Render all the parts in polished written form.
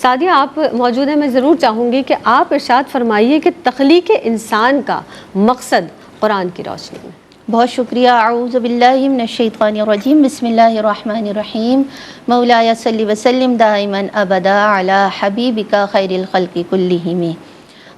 سعدیہ آپ موجود ہیں، میں ضرور چاہوں گی کہ آپ ارشاد فرمائیے کہ تخلیق انسان کا مقصد قرآن کی روشنی میں۔ بہت شکریہ۔ اعوذ باللہ من الشیطان الرجیم، بسم اللہ الرحمن الرحیم۔ مولایا صلی وسلم دائما ابدا علی حبیبک خیر الخلق کلہم۔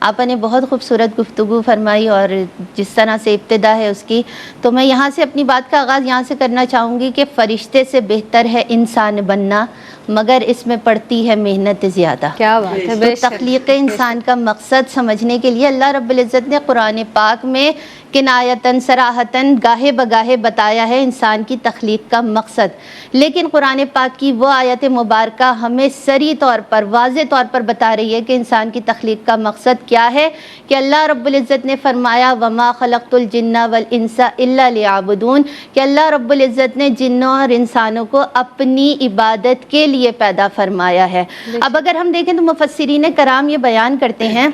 آپ نے بہت خوبصورت گفتگو فرمائی اور جس طرح سے ابتدا ہے اس کی، تو میں یہاں سے اپنی بات کا آغاز یہاں سے کرنا چاہوں گی کہ فرشتے سے بہتر ہے انسان بننا، مگر اس میں پڑتی ہے محنت زیادہ۔ کیا بات ہے، تو تخلیق انسان کا مقصد سمجھنے کے لیے اللہ رب العزت نے قرآن پاک میں کنایتاً صراحتاً گاہے بگاہے بتایا ہے انسان کی تخلیق کا مقصد، لیکن قرآن پاک کی وہ آیت مبارکہ ہمیں صریح طور پر واضح طور پر بتا رہی ہے کہ انسان کی تخلیق کا مقصد کیا ہے، کہ اللہ رب العزت نے فرمایا وَمَا خَلَقْتُ الْجِنَّ وَالْإِنسَ إِلَّا لِيَعْبُدُونَ، کہ اللہ رب العزت نے جنوں اور انسانوں کو اپنی عبادت کے لیے پیدا فرمایا ہے۔ اب اگر ہم دیکھیں تو مفسرین کرام یہ بیان کرتے ہیں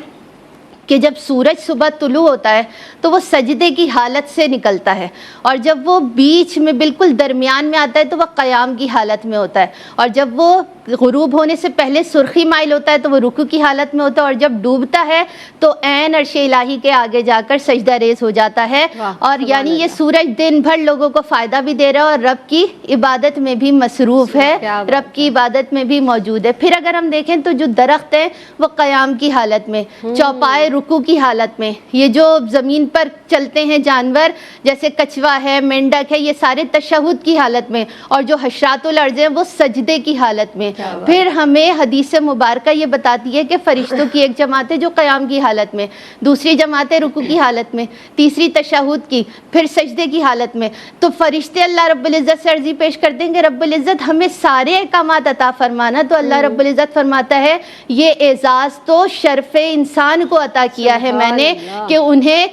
کہ جب سورج صبح طلوع ہوتا ہے تو وہ سجدے کی حالت سے نکلتا ہے، اور جب وہ بیچ میں بالکل درمیان میں آتا ہے تو وہ قیام کی حالت میں ہوتا ہے، اور جب وہ غروب ہونے سے پہلے سرخی مائل ہوتا ہے تو وہ رکوع کی حالت میں ہوتا ہے، اور جب ڈوبتا ہے تو عین عرش الہی کے آگے جا کر سجدہ ریز ہو جاتا ہے۔ اور یعنی یہ سورج دن بھر لوگوں کو فائدہ بھی دے رہا ہے اور رب کی عبادت میں بھی مصروف ہے، رب کی عبادت میں بھی موجود ہے۔ پھر اگر ہم دیکھیں تو جو درخت ہیں وہ قیام کی حالت میں، چوپائے رکوع کی حالت میں، یہ جو زمین پر چلتے ہیں جانور جیسے کچھوا ہے، مینڈک ہے، یہ سارے تشہد کی حالت میں، اور جو حشرات الارض ہیں وہ سجدے کی حالت میں۔ پھر ہمیں حدیث مبارکہ یہ بتاتی ہے کہ فرشتوں کی ایک جماعت ہے جو قیام کی حالت میں، دوسری جماعت ہے رکوع کی حالت میں، تیسری تشہد کی، پھر سجدے کی حالت میں۔ تو فرشتے اللہ رب العزت سے عرضی پیش کرتے ہیں کہ رب العزت ہمیں سارے احکامات عطا فرمانا، تو اللہ رب العزت فرماتا ہے یہ اعزاز تو شرف انسان کو عطا کیا ہے میں نے، کہ انہیں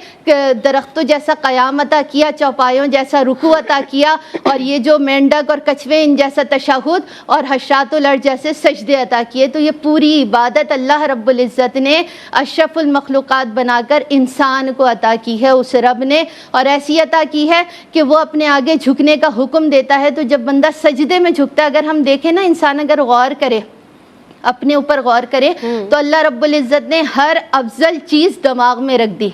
درختوں جیسا قیام عطا کیا، چوپایوں جیسا رکوع عطا کیا، اور یہ جو مینڈک اور کچھوے ان جیسا تشہد، اور حشرات الارض جیسے سجدے عطا کیے۔ تو یہ پوری عبادت اللہ رب العزت نے اشرف المخلوقات بنا کر انسان کو عطا کی ہے اس رب نے، اور ایسی عطا کی ہے کہ وہ اپنے آگے جھکنے کا حکم دیتا ہے۔ تو جب بندہ سجدے میں جھکتا ہے، اگر ہم دیکھیں نا، انسان اگر غور کرے، اپنے اوپر غور کرے، تو اللہ رب العزت نے ہر افضل چیز دماغ میں رکھ دی۔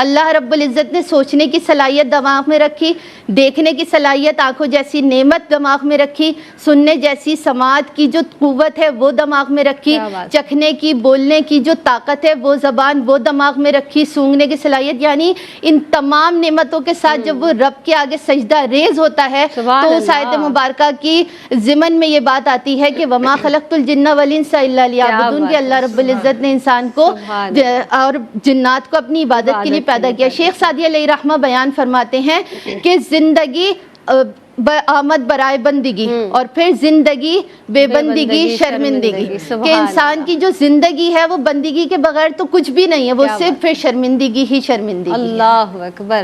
اللہ رب العزت نے سوچنے کی صلاحیت دماغ میں رکھی، دیکھنے کی صلاحیت، آنکھوں جیسی نعمت دماغ میں رکھی، سننے جیسی سماعت کی جو قوت ہے وہ دماغ میں رکھی، چکھنے کی، بولنے کی جو طاقت ہے وہ زبان وہ دماغ میں رکھی، سونگھنے کی صلاحیت، یعنی ان تمام نعمتوں کے ساتھ جب وہ رب کے آگے سجدہ ریز ہوتا ہے تو اس آیت مبارکہ کی ضمن میں یہ بات آتی ہے کہ وما خلقت الجن والانس الا لیعبدون، کہ اللہ رب العزت نے انسان کو اور جنات کو اپنی عبادت کے لیے پیدا کیا۔ شیخ سعدی علیہ رحمہ بیان فرماتے ہیں کہ زندگی آمد برائے بندگی، اور پھر زندگی بے بندگی شرمندگی، کہ انسان کی جو زندگی ہے وہ بندگی کے بغیر تو کچھ بھی نہیں ہے، وہ صرف پھر شرمندگی ہی شرمندگی۔ اللہ اکبر۔